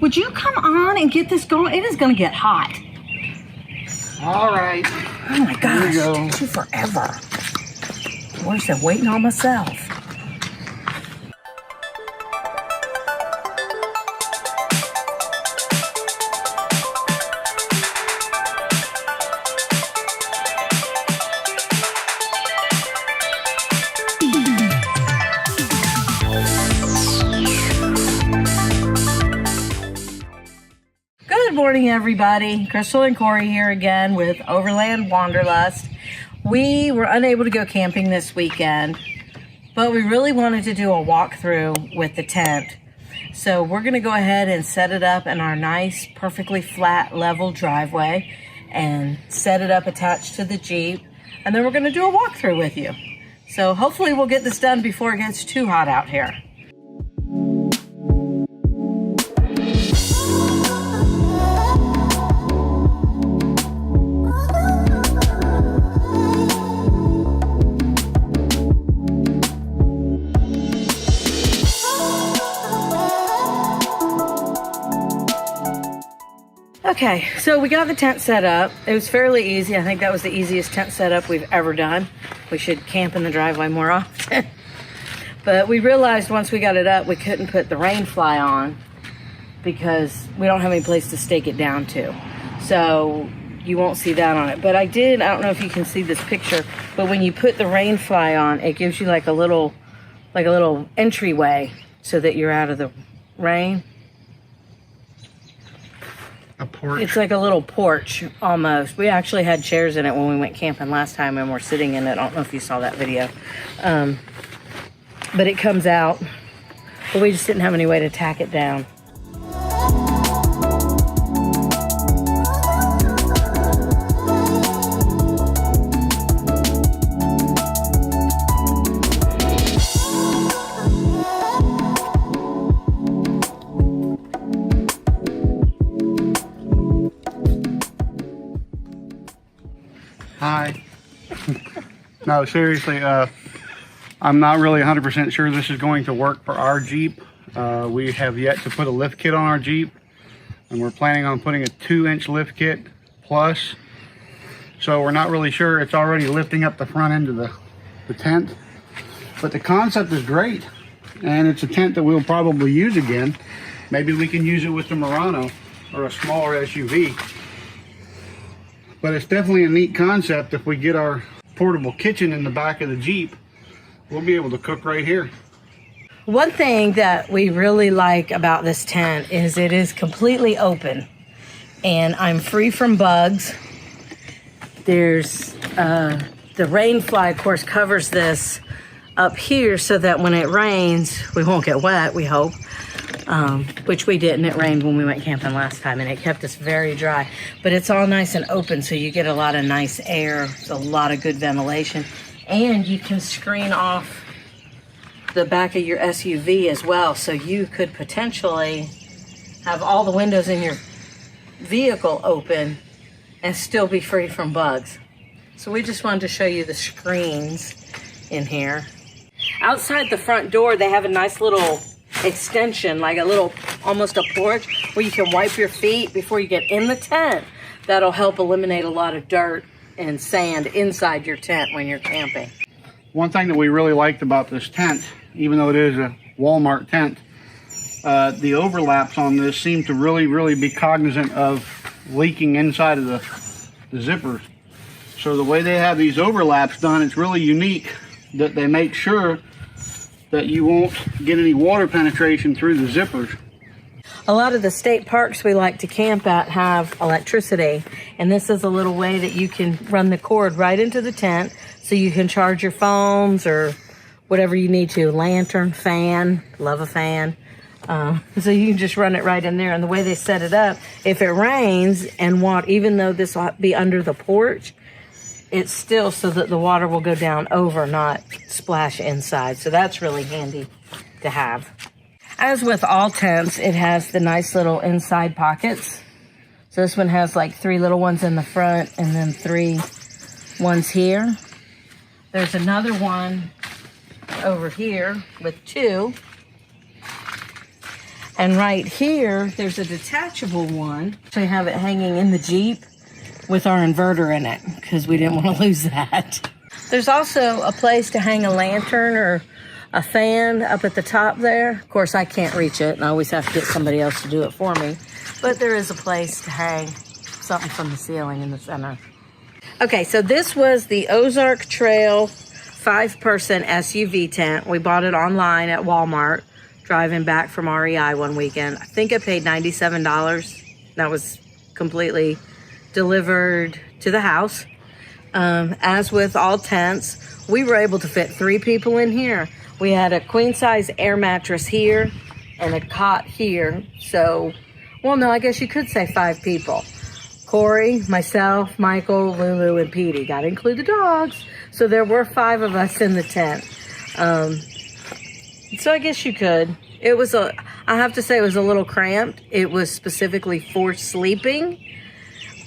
Would you come on and get this going? It is going to get hot. All right. Oh my gosh, it took you forever. Worse than waiting on myself. Good morning, everybody. Crystal and Corey here again with Overland Wanderlust. We were unable to go camping this weekend, but we really wanted to do a walkthrough with the tent. So we're going to go ahead and set it up in our nice, perfectly flat, level driveway and set it up attached to the Jeep. And then we're going to do a walkthrough with you. So hopefully we'll get this done before it gets too hot out here. Okay, so we got the tent set up. It was fairly easy. I think that was the easiest tent setup we've ever done. We should camp in the driveway more often. But we realized once we got it up, we couldn't put the rain fly on because we don't have any place to stake it down to. So you won't see that on it. But I don't know if you can see this picture, but when you put the rain fly on, it gives you like a little entryway so that you're out of the rain. A porch. It's like a little porch almost. We actually had chairs in it when we went camping last time and we're sitting in it. I don't know if you saw that video. But it comes out. But we just didn't have any way to tack it down. Hi. No, seriously, I'm not really 100% sure this is going to work for our Jeep. We have yet to put a lift kit on our Jeep, and we're planning on putting a 2-inch lift kit plus. So we're not really sure. It's already lifting up the front end of the tent. But the concept is great, and it's a tent that we'll probably use again. Maybe we can use it with the Murano or a smaller SUV. But it's definitely a neat concept. If we get our portable kitchen in the back of the Jeep, we'll be able to cook right here. One thing that we really like about this tent is it is completely open. And I'm free from bugs. There's the rain fly, of course, covers this up here so that when it rains, we won't get wet, we hope. Which we didn't. It rained when we went camping last time and it kept us very dry. But it's all nice and open, so you get a lot of nice air, a lot of good ventilation. And you can screen off the back of your SUV as well, so you could potentially have all the windows in your vehicle open and still be free from bugs. So we just wanted to show you the screens in here. Outside the front door, they have a nice little extension, like a little, almost a porch where you can wipe your feet before you get in the tent. That'll help eliminate a lot of dirt and sand inside your tent when you're camping. One thing that we really liked about this tent, even though it is a Walmart tent, the overlaps on this seem to really be cognizant of leaking inside of the zippers. So the way they have these overlaps done, it's really unique that they make sure that you won't get any water penetration through the zippers. A lot of the state parks we like to camp at have electricity, and this is a little way that you can run the cord right into the tent so you can charge your phones or whatever you need to, lantern, fan, love a fan. So you can just run it right in there. And the way they set it up, if it rains and even though this will be under the porch, it's still so that the water will go down over, not splash inside. So that's really handy to have. As with all tents, it has the nice little inside pockets. So this one has like 3 little ones in the front and then 3 ones here. There's another one over here with 2. And right here, there's a detachable one. I have it hanging in the Jeep with our inverter in it because we didn't want to lose that. There's also a place to hang a lantern or a fan up at the top there. Of course, I can't reach it and I always have to get somebody else to do it for me. But there is a place to hang something from the ceiling in the center. Okay, so this was the Ozark Trail 5-person SUV tent. We bought it online at Walmart, driving back from REI one weekend. I think I paid $97. That was completely delivered to the house. As with all tents, we were able to fit 3 people in here. We had a queen size air mattress here and a cot here. So, well, no, I guess you could say 5 people. Corey, myself, Michael, Lulu, and Petey. Got to include the dogs. So there were 5 of us in the tent. So I guess you could. It was I have to say it was a little cramped. It was specifically for sleeping.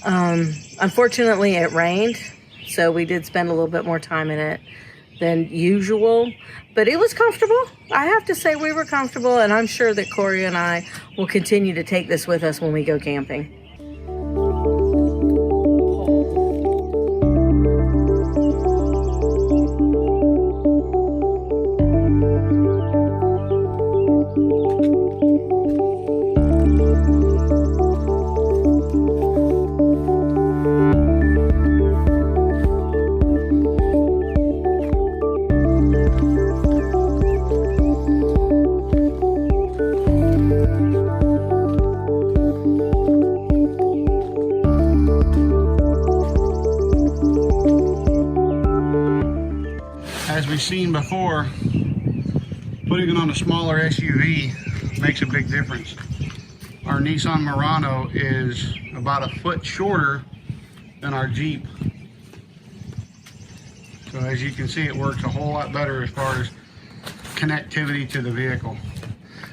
Unfortunately, it rained. So we did spend a little bit more time in it than usual. But it was comfortable. I have to say we were comfortable. And I'm sure that Corey and I will continue to take this with us when we go camping. As we've seen before, putting it on a smaller SUV makes a big difference. Our Nissan Murano is about a foot shorter than our Jeep. So as you can see, it works a whole lot better as far as connectivity to the vehicle.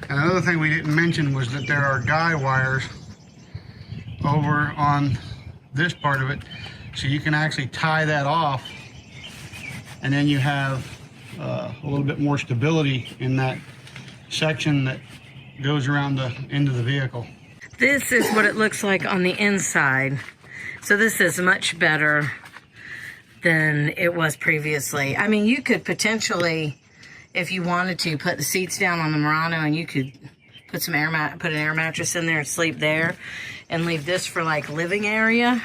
And another thing we didn't mention was that there are guy wires over on this part of it, so you can actually tie that off, and then you have a little bit more stability in that section that goes around the end of the vehicle. This is what it looks like on the inside. So this is much better than it was previously. I mean, you could potentially, if you wanted to, put the seats down on the Murano and you could put an air mattress in there and sleep there and leave this for like living area.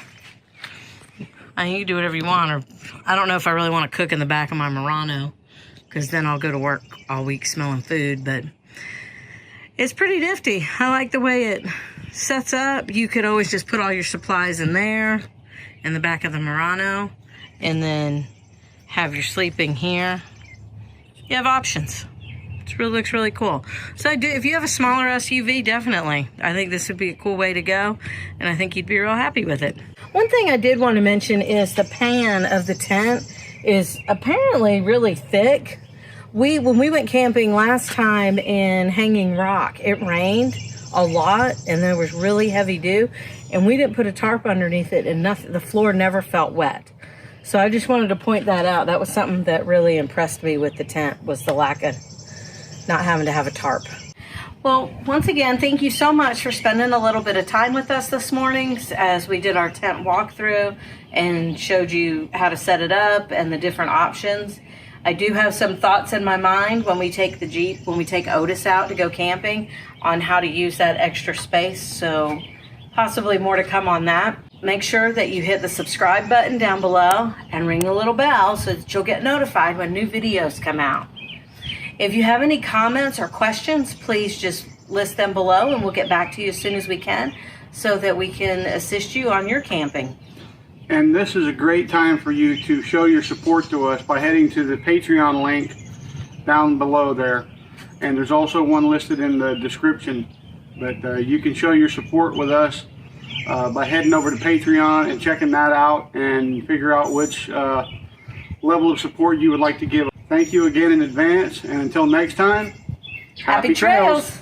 I mean, you can do whatever you want, or I don't know if I really want to cook in the back of my Murano because then I'll go to work all week smelling food, but it's pretty nifty. I like the way it sets up. You could always just put all your supplies in there in the back of the Murano and then have your sleeping here. You have options. It really looks really cool. So if you have a smaller SUV, definitely. I think this would be a cool way to go, and I think you'd be real happy with it. One thing I did want to mention is the pan of the tent is apparently really thick. When we went camping last time in Hanging Rock, it rained a lot and there was really heavy dew, and we didn't put a tarp underneath it, and the floor never felt wet. So I just wanted to point that out. That was something that really impressed me with the tent, was the lack of not having to have a tarp. Well, once again, thank you so much for spending a little bit of time with us this morning as we did our tent walkthrough and showed you how to set it up and the different options. I do have some thoughts in my mind when we take the Jeep, when we take Otis out to go camping, on how to use that extra space. So possibly more to come on that. Make sure that you hit the subscribe button down below and ring the little bell so that you'll get notified when new videos come out. If you have any comments or questions, please just list them below and we'll get back to you as soon as we can so that we can assist you on your camping. And this is a great time for you to show your support to us by heading to the Patreon link down below there. And there's also one listed in the description. But you can show your support with us by heading over to Patreon and checking that out and figure out which level of support you would like to give. Thank you again in advance, and until next time, Happy trails!